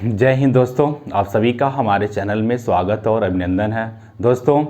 जय हिंद दोस्तों, आप सभी का हमारे चैनल में स्वागत और अभिनंदन है। दोस्तों,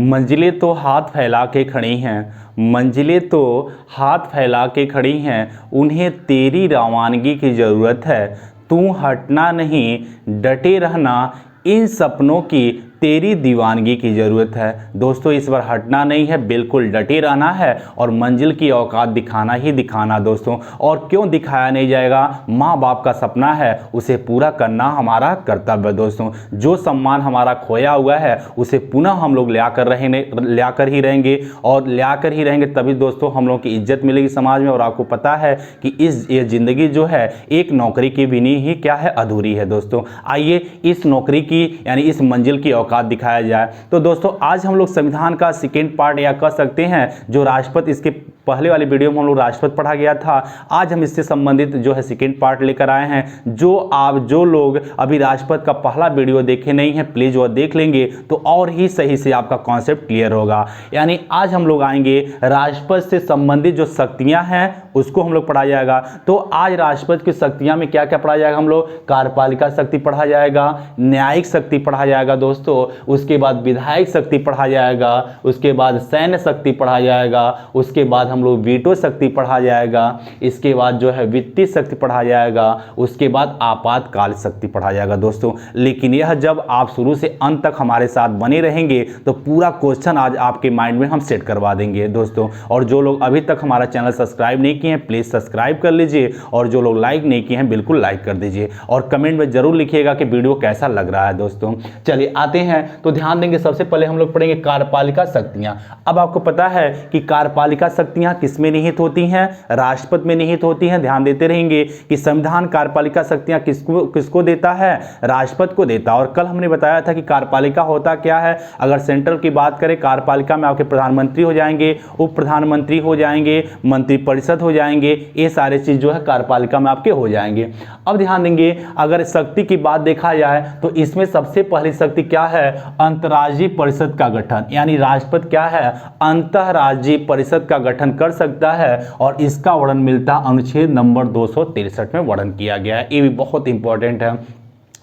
मंजिलें तो हाथ फैला के खड़ी हैं, मंजिलें तो हाथ फैला के खड़ी हैं, उन्हें तेरी रवानगी की ज़रूरत है। तू हटना नहीं, डटे रहना, इन सपनों की तेरी दीवानगी की ज़रूरत है। दोस्तों, इस बार हटना नहीं है, बिल्कुल डटे रहना है और मंजिल की औकात दिखाना ही दिखाना दोस्तों। और क्यों दिखाया नहीं जाएगा? माँ बाप का सपना है, उसे पूरा करना हमारा कर्तव्य है दोस्तों। जो सम्मान हमारा खोया हुआ है उसे पुनः हम लोग ला कर ही रहेंगे और ला कर ही रहेंगे, तभी दोस्तों हम लोग की इज्जत मिलेगी समाज में। और आपको पता है कि ये ज़िंदगी जो है एक नौकरी के बिना ही क्या है, अधूरी है दोस्तों। आइए इस नौकरी की यानी इस मंजिल की औकात दिखाया जाए। तो दोस्तों, आज हम लोग संविधान का सेकेंड पार्ट या कह सकते हैं जो राष्ट्रपति, इसके पहले वाली वीडियो में हम लोग राष्ट्रपति पढ़ा गया था, आज हम इससे संबंधित जो है सेकेंड पार्ट लेकर आए हैं। जो लोग अभी राष्ट्रपति का पहला वीडियो देखे नहीं है, प्लीज़ वह देख लेंगे तो और ही सही से आपका कॉन्सेप्ट क्लियर होगा। यानी आज हम लोग आएंगे राष्ट्रपति से संबंधित जो शक्तियां हैं उसको हम लोग पढ़ा जाएगा। तो आज राष्ट्रपति की शक्तियां में क्या क्या पढ़ा जाएगा? हम लोग कार्यपालिका शक्ति पढ़ा जाएगा, न्यायिक शक्ति पढ़ा जाएगा दोस्तों, उसके बाद विधायक शक्ति पढ़ा जाएगा, उसके बाद सैन्य शक्ति पढ़ा जाएगा, उसके बाद हम लोग वीटो शक्ति पढ़ा जाएगा, इसके बाद जो है वित्तीय शक्ति पढ़ा जाएगा, उसके बाद आपातकाल शक्ति पढ़ा जाएगा दोस्तों। लेकिन यह जब आप शुरू से अंत तक हमारे साथ बने रहेंगे तो पूरा क्वेश्चन आज आपके माइंड में हम सेट करवा देंगे दोस्तों। और जो लोग अभी तक हमारा चैनल सब्सक्राइब नहीं किए हैं, प्लीज़ सब्सक्राइब कर लीजिए, और जो लोग लाइक नहीं किए हैं बिल्कुल लाइक कर दीजिए, और कमेंट में जरूर लिखिएगा कि वीडियो कैसा लग रहा है दोस्तों। चलिए आते हैं, तो ध्यान देंगे, सबसे पहले हम लोग पढ़ेंगे कार्यपालिका शक्तियां। अब आपको पता है कि कार्यपालिका शक्तियां किसमें निहित होती हैं? राष्ट्रपति में निहित होती हैं। ध्यान देते रहेंगे कि संविधान कार्यपालिका शक्तियां किसको देता है? राष्ट्रपति को देता है। और कल हमने बताया था कि कार्यपालिका होता क्या है। अगर सेंट्रल की बात करें, कार्यपालिका में आपके प्रधानमंत्री हो जाएंगे, उप प्रधानमंत्री हो जाएंगे, मंत्रिपरिषद हो जाएंगे, ये सारे चीज जो है कार्यपालिका में आपके हो जाएंगे। अब ध्यान देंगे, अगर शक्ति की बात देखा जाए तो इसमें सबसे पहली शक्ति क्या है? अंतर्राज्यीय परिषद का गठन। यानी राष्ट्रपति क्या है? अंतर्राज्यीय परिषद का गठन कर सकता है, और इसका वर्णन मिलता अनुच्छेद नंबर 263 में वर्णन किया गया है। ये भी बहुत इंपॉर्टेंट है।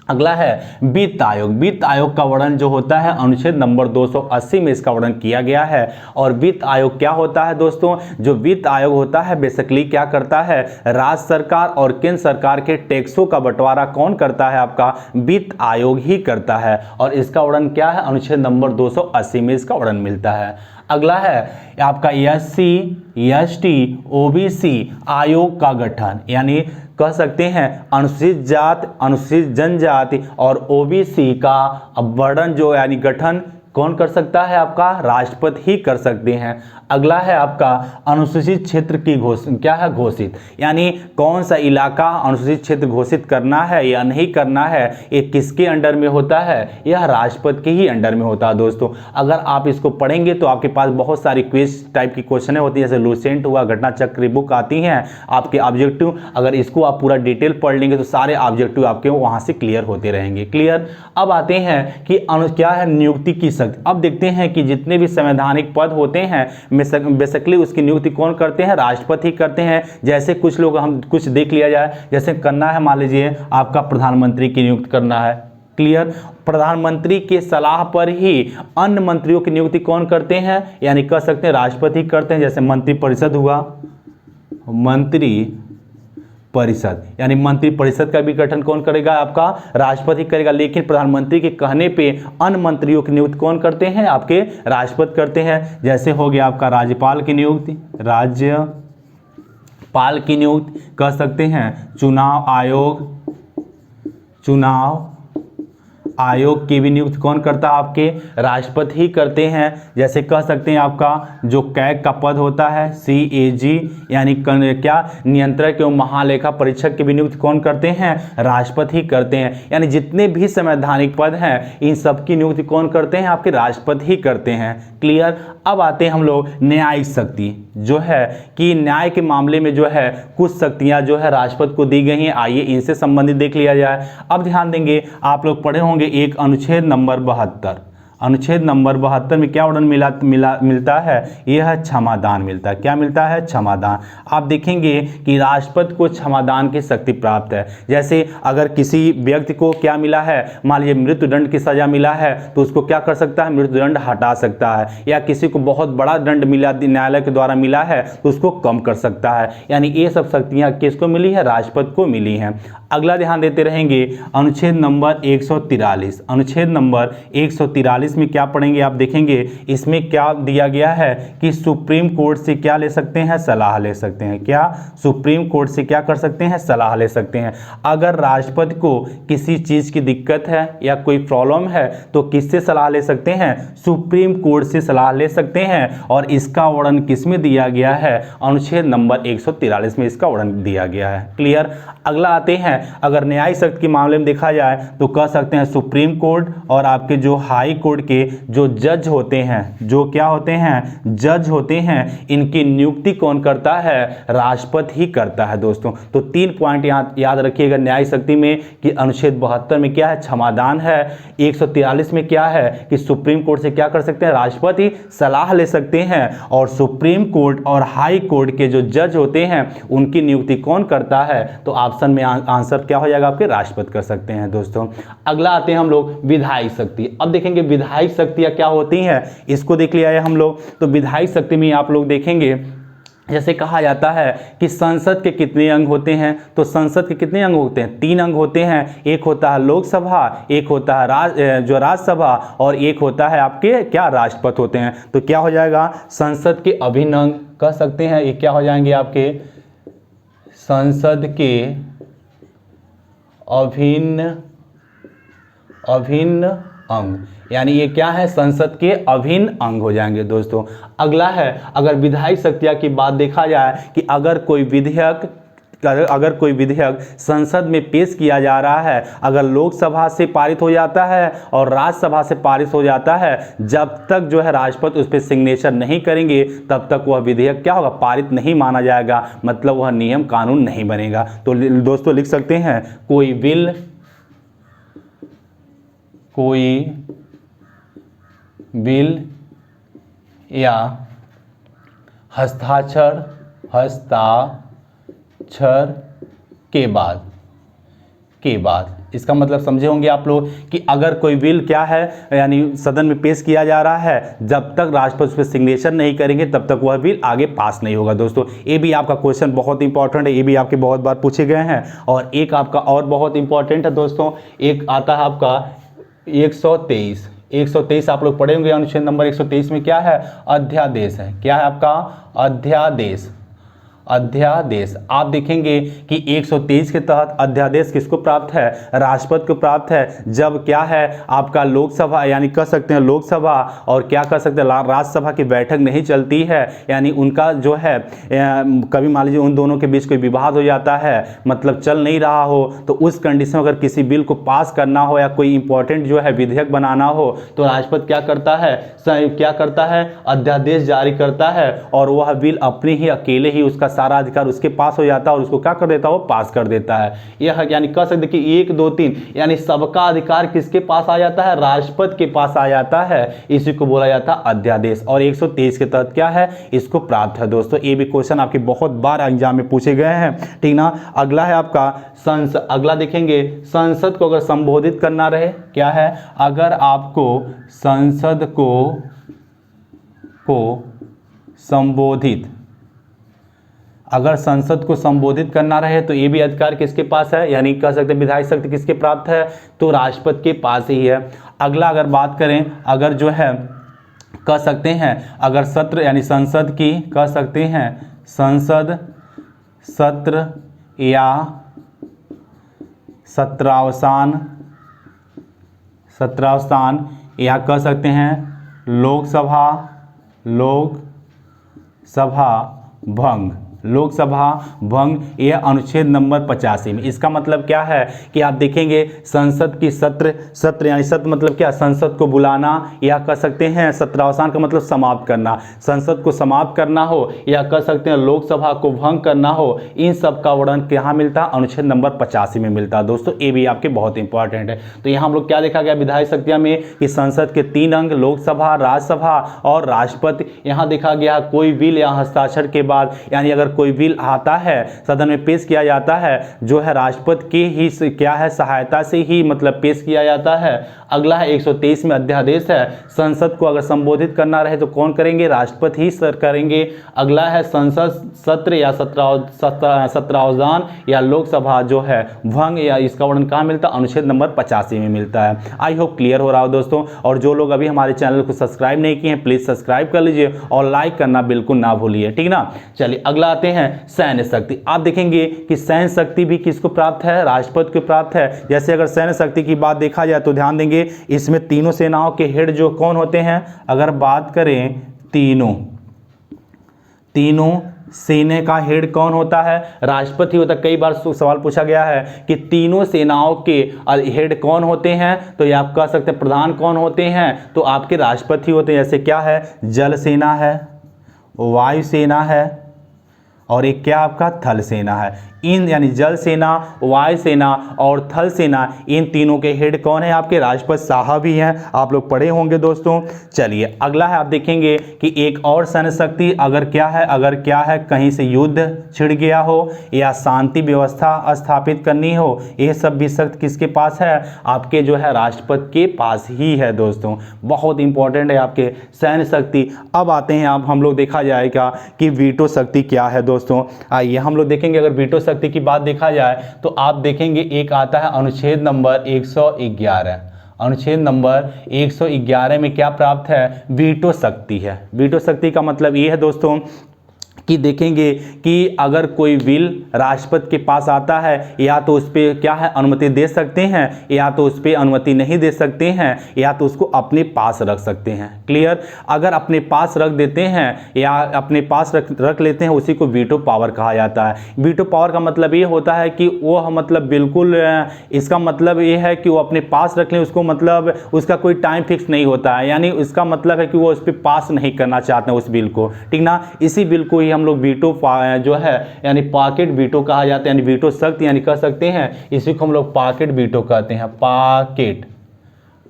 अगला है वित्त आयोग। वित्त आयोग का वर्णन जो होता है अनुच्छेद नंबर 280 में इसका वर्णन किया गया है। और वित्त आयोग क्या होता है दोस्तों? जो वित्त आयोग होता है बेसिकली क्या करता है? राज्य सरकार और केंद्र सरकार के टैक्सों का बंटवारा कौन करता है? आपका वित्त आयोग ही करता है। और इसका वर्णन क्या है? अनुच्छेद नंबर 280 में इसका वर्णन मिलता है। अगला है आपका SC, ST, OBC आयोग का गठन। यानी कह सकते हैं अनुसूचित जाति, अनुसूचित जनजाति और OBC का वर्णन जो यानी गठन कौन कर सकता है? आपका राष्ट्रपति ही कर सकते हैं। अगला है आपका अनुसूचित क्षेत्र की क्या है? घोषित। यानी कौन सा इलाका अनुसूचित क्षेत्र घोषित करना है या नहीं करना है, ये किसके अंडर में होता है? यह राष्ट्रपति के ही अंडर में होता है दोस्तों। अगर आप इसको पढ़ेंगे तो आपके पास बहुत सारी क्विज टाइप की क्वेश्चन होती है, जैसे लूसेंट हुआ, घटना चक्र बुक आती हैं आपके ऑब्जेक्टिव। अगर इसको आप पूरा डिटेल पढ़ लेंगे तो सारे ऑब्जेक्टिव आपके वहाँ से क्लियर होते रहेंगे। क्लियर। अब आते हैं कि क्या है? नियुक्ति की शक्ति। अब देखते हैं कि जितने भी संवैधानिक पद होते हैं बेसिकली उसकी नियुक्ति कौन करते हैं? राष्ट्रपति ही करते हैं। जैसे कुछ लोग हम कुछ देख लिया जाए, जैसे करना है, मान लीजिए आपका प्रधानमंत्री की नियुक्ति करना है। क्लियर। प्रधानमंत्री के सलाह पर ही अन्य मंत्रियों की नियुक्ति कौन करते हैं? यानी कह सकते हैं राष्ट्रपति ही करते हैं। जैसे मंत्रिपरिषद हुआ, मंत्रि परिषद, यानी मंत्रिपरिषद का भी गठन कौन करेगा? आपका राष्ट्रपति करेगा। लेकिन प्रधानमंत्री के कहने पे अन्य मंत्रियों की नियुक्ति कौन करते हैं? आपके राष्ट्रपति करते हैं। जैसे हो गया आपका राज्यपाल की नियुक्ति, राज्यपाल की नियुक्ति कह सकते हैं। चुनाव आयोग की भी नियुक्ति कौन करता है? आपके राष्ट्रपति ही करते हैं। जैसे कह सकते हैं आपका जो कैग का पद होता है CAG, यानी क्या नियंत्रक एवं महालेखा परीक्षक की भी नियुक्ति कौन करते हैं? राष्ट्रपति ही करते हैं। यानी जितने भी संवैधानिक पद हैं इन सब की नियुक्ति कौन करते हैं? आपके राष्ट्रपति ही करते हैं। क्लियर। अब आते हैं हम लोग न्यायिक शक्ति, जो है कि न्याय के मामले में जो है कुछ शक्तियां जो है राष्ट्रपति को दी गई हैं। आइए इनसे संबंधित देख लिया जाए। अब ध्यान देंगे, आप लोग पढ़े होंगे एक अनुच्छेद नंबर 72। अनुच्छेद नंबर 72 में क्या वर्णन मिलता है? यह है क्षमादान मिलता है। क्या मिलता है? क्षमादान। आप देखेंगे कि राष्ट्रपति को क्षमादान की शक्ति प्राप्त है। जैसे अगर किसी व्यक्ति को क्या मिला है, मान लीजिए मृत्युदंड की सजा मिला है, तो उसको क्या कर सकता है? मृत्युदंड हटा सकता है। या किसी को बहुत बड़ा दंड मिला, न्यायालय के द्वारा मिला है, तो उसको कम कर सकता है। यानी ये सब शक्तियां किसको मिली है? राष्ट्रपति को मिली हैं। अगला ध्यान देते रहेंगे, अनुच्छेद नंबर 143। अनुच्छेद नंबर 143 में क्या पढ़ेंगे? आप देखेंगे इसमें क्या दिया गया है कि सुप्रीम कोर्ट से क्या ले सकते हैं? सलाह ले सकते हैं। क्या? सुप्रीम कोर्ट से क्या कर सकते हैं? सलाह ले सकते हैं। अगर राष्ट्रपति को किसी चीज की दिक्कत है या कोई प्रॉब्लम है तो किससे सलाह ले सकते हैं? सुप्रीम कोर्ट से सलाह ले सकते हैं। और इसका वर्णन किसमें दिया गया है? अनुच्छेद नंबर 143 में इसका वर्णन दिया गया है। क्लियर? अगला आते हैं, अगर न्यायिक शक्ति के मामले में देखा जाए तो कह सकते हैं सुप्रीम कोर्ट और आपके जो हाई कोर्ट के जो जज होते हैं, जो क्या होते हैं? जज होते हैं, इनकी नियुक्ति कौन करता है? राष्ट्रपति ही करता है दोस्तों। तो 3 पॉइंट याद रखिएगा न्यायिक शक्ति में कि अनुच्छेद 72 में क्या है? क्षमादान है। 143 में क्या है कि सुप्रीम कोर्ट से क्या कर सकते हैं? राष्ट्रपति सलाह ले सकते हैं। और सुप्रीम कोर्ट और हाई कोर्ट के जो जज होते हैं उनकी नियुक्ति कौन करता है? तो ऑप्शन में आंसर क्या हो जाएगा आपके? राष्ट्रपति कर सकते हैं दोस्तों। अगला आते हैं हम लोग विधायिक शक्ति। अब देखेंगे विधायिक शक्तियां क्या होती हैं, इसको देख लिया है हम लोग। तो विधायिक शक्ति में आप लोग देखेंगे, जैसे कहा जाता है कि संसद के कितने अंग होते हैं? तो संसद के कितने अंग होते हैं? 3 अंग होते हैं। एक होता है लोकसभा, एक होता है राज्यसभा, और एक होता है आपके क्या? राष्ट्रपति होते हैं। तो क्या हो जाएगा? संसद के अभिन्न अंग कह सकते हैं, ये क्या हो जाएंगे आपके? संसद के अभिन्न अंग, यानी ये क्या है? संसद के अभिन्न अंग हो जाएंगे दोस्तों। अगला है, अगर विधायिक शक्तियां की बात देखा जाए कि अगर कोई विधेयक संसद में पेश किया जा रहा है, अगर लोकसभा से पारित हो जाता है और राज्यसभा से पारित हो जाता है, जब तक जो है राष्ट्रपति उस पर सिग्नेचर नहीं करेंगे तब तक वह विधेयक क्या होगा? पारित नहीं माना जाएगा, मतलब वह नियम कानून नहीं बनेगा। तो दोस्तों लिख सकते हैं कोई बिल या हस्ताक्षर के बाद इसका मतलब समझे होंगे आप लोग कि अगर कोई बिल क्या है, यानी सदन में पेश किया जा रहा है, जब तक राष्ट्रपति उस पर सिग्नेचर नहीं करेंगे तब तक वह बिल आगे पास नहीं होगा दोस्तों। ये भी आपका क्वेश्चन बहुत इंपॉर्टेंट है, ये भी आपके बहुत बार पूछे गए हैं। और एक आपका और बहुत इंपॉर्टेंट है दोस्तों, एक आता है आपका 123 आप लोग पढ़े होंगे। अनुच्छेद नंबर 123 में क्या है? अध्यादेश है। क्या है आपका? अध्यादेश। आप देखेंगे कि 123 के तहत अध्यादेश किसको प्राप्त है? राष्ट्रपति को प्राप्त है। जब क्या है आपका लोकसभा, यानी कह सकते हैं लोकसभा और क्या कह सकते हैं राज्यसभा की बैठक नहीं चलती है, यानी उनका जो है कभी मान लीजिए उन दोनों के बीच कोई विवाद हो जाता है, मतलब चल नहीं रहा हो, तो उस कंडीशन में अगर किसी बिल को पास करना हो या कोई इंपॉर्टेंट जो है विधेयक बनाना हो तो राष्ट्रपति क्या करता है? अध्यादेश जारी करता है और वह बिल अपने ही अकेले ही उसका सारा अधिकार उसके पास हो जाता है और उसको क्या कर देता है? वो पास कर देता है। यह यानी कह सकते कि 1 2 3 यानी सबका अधिकार किसके पास आ जाता है? राष्ट्रपति के पास आ जाता है। इसी को बोला जाता है अध्यादेश। और 123 के तहत क्या है? इसको प्राप्त है दोस्तों। ये भी क्वेश्चन आपके बहुत बार एग्जाम में पूछे गए हैं, ठीक ना। अगला है आपका अगला देखेंगे, संसद को अगर संबोधित करना रहे, क्या है? अगर आपको संसद को संबोधित करना रहे तो ये भी अधिकार किसके पास है? यानी कह सकते हैं विधायिक शक्ति किसके प्राप्त है? तो राष्ट्रपति के पास ही है। अगला अगर बात करें, अगर जो है कह सकते हैं अगर सत्र यानी संसद की कह सकते हैं संसद सत्र या सत्रावसान या कह सकते हैं लोकसभा भंग, लोकसभा भंग, यह अनुच्छेद नंबर 85 में। इसका मतलब क्या है कि आप देखेंगे संसद की सत्र यानी सत्र मतलब क्या, संसद को बुलाना, या कह सकते हैं सत्रावसान का मतलब समाप्त करना, संसद को समाप्त करना हो, या कह सकते हैं लोकसभा को भंग करना हो, इन सब का वर्णन कहाँ मिलता है, अनुच्छेद नंबर 85 में मिलता है दोस्तों। ये भी आपके बहुत इंपॉर्टेंट है। तो यहाँ हम लोग क्या देखा गया विधायी शक्तियाँ में कि संसद के 3 अंग, लोकसभा, राज्यसभा और राष्ट्रपति। यहाँ देखा गया कोई बिल या हस्ताक्षर के बाद, यानी अगर कोई बिल आता है सदन में पेश किया जाता है, जो है राष्ट्रपति की ही क्या है सहायता से ही मतलब पेश किया जाता है। अगला है 123 में अध्यादेश है, संसद को अगर संबोधित करना रहे तो कौन करेंगे, राष्ट्रपति ही सर करेंगे। अगला है संसद सत्र या सत्रावसान या लोकसभा जो है भंग, या इसका वर्णन कहाँ मिलता है, अनुच्छेद नंबर 85 में मिलता है। आई होप क्लियर हो रहा हो दोस्तों। और जो लोग अभी हमारे चैनल को सब्सक्राइब नहीं किए हैं प्लीज सब्सक्राइब कर लीजिए और लाइक करना बिल्कुल ना भूलिए, ठीक ना। चलिए अगला आते हैं सैन्य शक्ति। आप देखेंगे कि सैन्य शक्ति भी किसको प्राप्त है, राष्ट्रपति को प्राप्त है। जैसे अगर सैन्य शक्ति की बात देखा जाए तो ध्यान देंगे इसमें तीनों सेनाओं के हेड जो कौन होते हैं, अगर बात करें तीनों सेना का हेड कौन होता है, राष्ट्रपति होता है। कई बार सवाल पूछा गया है कि तीनों सेनाओं के हेड कौन होते हैं, तो ये आप कह सकते हैं प्रधान कौन होते हैं, तो आपके राष्ट्रपति होते हैं। जैसे क्या है, जल सेना है, वायु सेना है और एक क्या आपका थल सेना है। इन यानी जल सेना, वायु सेना और थल सेना, इन तीनों के हेड कौन है, आपके राष्ट्रपति साहब ही हैं। आप लोग पढ़े होंगे दोस्तों। चलिए अगला है, आप देखेंगे कि एक और सैन्य शक्ति अगर क्या है कहीं से युद्ध छिड़ गया हो या शांति व्यवस्था स्थापित करनी हो, ये सब भी शक्ति किसके पास है, आपके जो है राष्ट्रपति के पास ही है दोस्तों। बहुत इंपॉर्टेंट है आपके सैन्य शक्ति। अब आते हैं अब हम लोग देखा जाएगा कि वीटो शक्ति क्या है दोस्तों। आइए हम लोग देखेंगे अगर वीटो शक्ति की बात देखा जाए तो आप देखेंगे एक आता है अनुच्छेद नंबर 111। अनुच्छेद नंबर 111 में क्या प्राप्त है, वीटो शक्ति है। वीटो शक्ति का मतलब ये है दोस्तों कि देखेंगे कि अगर कोई बिल राष्ट्रपति के पास आता है, या तो उस पर क्या है अनुमति दे सकते हैं, या तो उस पर अनुमति नहीं दे सकते हैं, या तो उसको अपने पास रख सकते हैं। क्लियर। अगर अपने पास रख देते हैं या अपने पास रख लेते हैं, उसी को वीटो पावर कहा जाता है। वीटो पावर का मतलब ये होता है कि वो मतलब बिल्कुल, इसका मतलब ये है कि वो अपने पास रख लें, उसको मतलब उसका कोई टाइम फिक्स नहीं होता है, यानी इसका मतलब है कि वो उस पर पास नहीं करना चाहते हैं उस बिल को, ठीक ना। इसी बिल को हम लोग वीटो जो है यानी पॉकेट वीटो कहा जाता है, यानी वीटो शक्ति यानी कह सकते हैं इसी को हम लोग पॉकेट वीटो कहते हैं।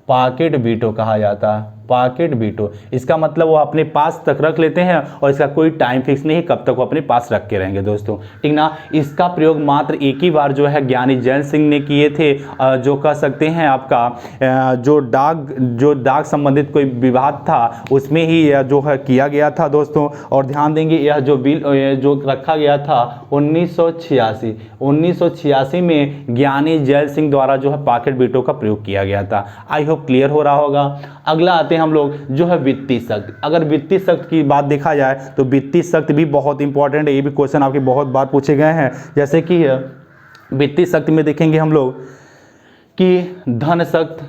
पॉकेट वीटो कहा जाता है, पॉकेट वीटो। इसका मतलब वो अपने पास तक रख लेते हैं और इसका कोई टाइम फिक्स नहीं, कब तक वो अपने पास रख के रहेंगे दोस्तों, ठीक ना। इसका प्रयोग मात्र एक ही बार जो है ज्ञानी जैल सिंह ने किए थे, जो कह सकते हैं आपका जो डाक संबंधित कोई विवाद था उसमें ही जो है किया गया था दोस्तों। और ध्यान देंगे यह जो बिल जो रखा गया था 1986 में ज्ञानी जैल सिंह द्वारा जो है पॉकेट वीटो का प्रयोग किया गया था। आई होप क्लियर हो रहा होगा। अगला आते हैं हम लोग जो है वित्तीय शक्ति। अगर वित्तीय शक्ति की बात देखा जाए तो वित्तीय शक्ति भी बहुत इंपॉर्टेंट है, ये भी क्वेश्चन आपके बहुत बार पूछे गए हैं। जैसे कि वित्तीय शक्ति में देखेंगे हम लोग कि धन शक्ति,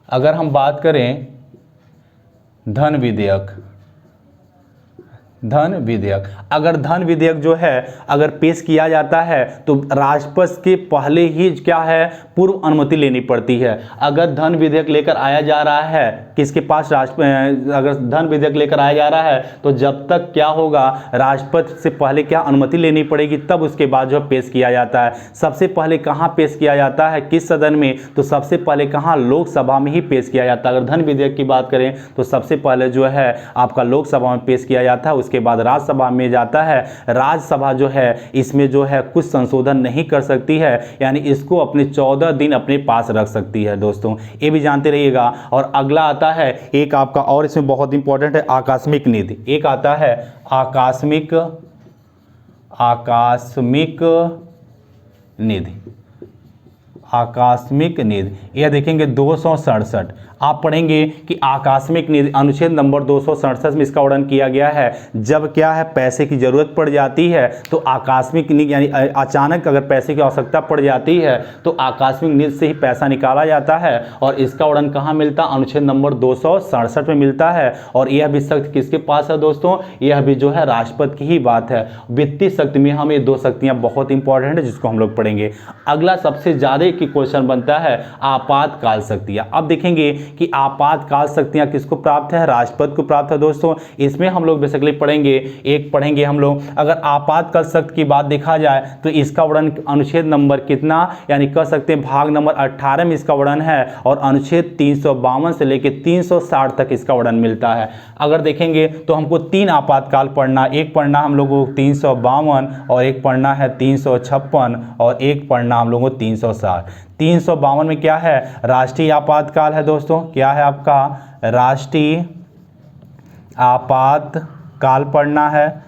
अगर हम बात करें धन विधेयक, अगर धन विधेयक जो है अगर पेश किया जाता है तो राष्ट्रपति के पहले ही क्या है पूर्व अनुमति लेनी पड़ती है। अगर धन विधेयक लेकर आया जा रहा है किसके पास, अगर धन विधेयक लेकर आया जा रहा है तो जब तक क्या होगा राष्ट्रपति से पहले क्या अनुमति लेनी पड़ेगी, तब उसके बाद जो पेश किया जाता है। सबसे पहले कहाँ पेश किया जाता है, किस सदन में, तो सबसे पहले कहाँ, लोकसभा में ही पेश किया जाता है। अगर धन विधेयक की बात करें तो सबसे पहले जो है आपका लोकसभा में पेश किया जाता है, उसके बाद राज्यसभा में जाता है। राज्यसभा जो है इसमें जो है कुछ संशोधन नहीं कर सकती है, यानी इसको अपने 14 दिन अपने पास रख सकती है दोस्तों, ये भी जानते रहिएगा। और अगला आता है एक आपका और इसमें बहुत इंपॉर्टेंट है आकस्मिक निधि। एक आता है आकस्मिक निधि। यह देखेंगे 267। आप पढ़ेंगे कि आकस्मिक निधि अनुच्छेद नंबर 267 में इसका वर्णन किया गया है। जब क्या है पैसे की ज़रूरत पड़ जाती है तो आकस्मिक यानी अचानक अगर पैसे की आवश्यकता पड़ जाती है तो आकस्मिक निधि से ही पैसा निकाला जाता है और इसका वर्णन कहाँ मिलता है? अनुच्छेद नंबर 267 में मिलता है। और यह भी शक्ति किसके पास है दोस्तों? यह भी जो है राष्ट्रपति की ही बात है। वित्तीय शक्ति में हम ये दो शक्तियाँ बहुत इंपॉर्टेंट है जिसको हम लोग पढ़ेंगे। अगला सबसे ज़्यादा की क्वेश्चन बनता है आपातकाल शक्तियाँ। अब देखेंगे कि आपातकाल शक्तियाँ किसको प्राप्त है? राष्ट्रपति को प्राप्त है दोस्तों। इसमें हम लोग बेसिकली पढ़ेंगे हम लोग अगर आपातकाल शक्ति की बात देखा जाए तो इसका वर्णन अनुच्छेद नंबर कितना यानी कह सकते हैं भाग नंबर 18 में इसका वर्णन है और अनुच्छेद 352 से लेकर 360 तक इसका वर्णन मिलता है। अगर देखेंगे तो हमको 3 आपातकाल पढ़ना, एक पढ़ना हम लोगों को 352 और एक पढ़ना है 356 और एक पढ़ना हम लोगों को 360। 352 में क्या है? राष्ट्रीय आपातकाल है दोस्तों। क्या है आपका? राष्ट्रीय आपातकाल पढ़ना है।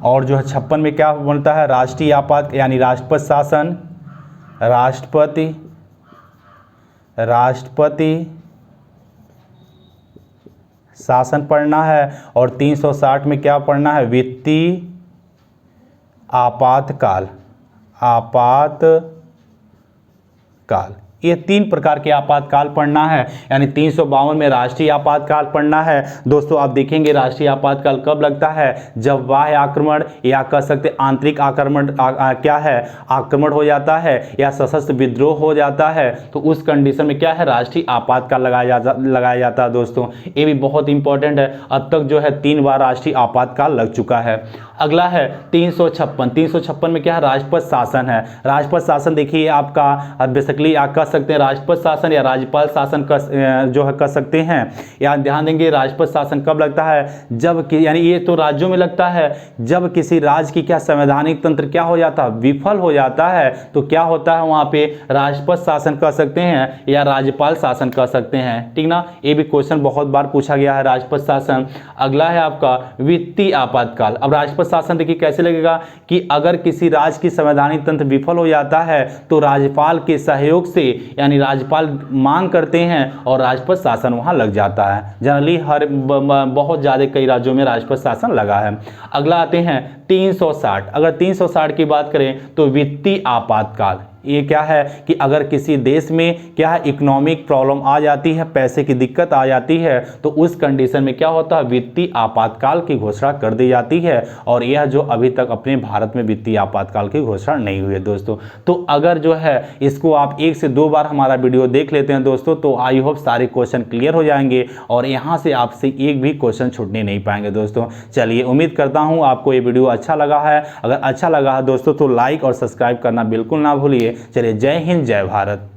और जो है 56 में क्या बनता है? राष्ट्रीय आपात यानी राष्ट्रपति शासन, राष्ट्रपति शासन पढ़ना है। और 360 में क्या पढ़ना है? वित्तीय आपातकाल। ये 3 प्रकार के आपातकाल पढ़ना है। यानी 352 में राष्ट्रीय आपातकाल पढ़ना है दोस्तों। आप देखेंगे राष्ट्रीय आपातकाल कब लगता है? जब बाह्य आक्रमण या कह सकते आंतरिक आक्रमण क्या है? आक्रमण हो जाता है या सशस्त्र विद्रोह हो जाता है तो उस कंडीशन में क्या है? राष्ट्रीय आपातकाल लगाया जाता है दोस्तों। ये भी बहुत इंपॉर्टेंट है। अब तक जो है 3 बार राष्ट्रीय आपातकाल लग चुका है। अगला है 356। 356 में क्या है? राष्ट्रपति शासन है। राष्ट्रपति शासन देखिए आपका बेसिकली आप कह सकते हैं राष्ट्रपति शासन या राज्यपाल शासन जो है कह सकते हैं। या ध्यान देंगे राष्ट्रपति शासन कब लगता है? जब यानी ये तो राज्यों में लगता है जब किसी राज्य की क्या संवैधानिक तंत्र क्या हो जाता है? विफल हो जाता है तो क्या होता है वहाँ पे? राष्ट्रपति शासन कह सकते हैं या राज्यपाल शासन कह सकते हैं। ठीक ना? ये भी क्वेश्चन बहुत बार पूछा गया है राष्ट्रपति शासन। अगला है आपका वित्तीय आपातकाल। अब राष्ट्रपति शासन देखिए कैसे लगेगा कि अगर किसी राज्य की संवैधानिक तंत्र विफल हो जाता है तो राज्यपाल के सहयोग से यानी राज्यपाल मांग करते हैं और राष्ट्रपति शासन वहां लग जाता है। जनरली बहुत ज़्यादा कई राज्यों में राष्ट्रपति शासन लगा है। अगला आते हैं 360। अगर 360 की बात करें तो वित्तीय आपातकाल। ये क्या है कि अगर किसी देश में क्या है इकोनॉमिक प्रॉब्लम आ जाती है, पैसे की दिक्कत आ जाती है तो उस कंडीशन में क्या होता है? वित्तीय आपातकाल की घोषणा कर दी जाती है। और यह जो अभी तक अपने भारत में वित्तीय आपातकाल की घोषणा नहीं हुई है दोस्तों। तो अगर जो है इसको आप 1 से 2 बार हमारा वीडियो देख लेते हैं दोस्तों तो आई होप सारे क्वेश्चन क्लियर हो जाएंगे और यहाँ से आपसे एक भी क्वेश्चन छूटने नहीं पाएंगे दोस्तों। चलिए उम्मीद करता हूँ आपको ये वीडियो अच्छा लगा है। अगर अच्छा लगा है दोस्तों तो लाइक और सब्सक्राइब करना बिल्कुल ना भूलिए। चलिए जय हिंद जय भारत।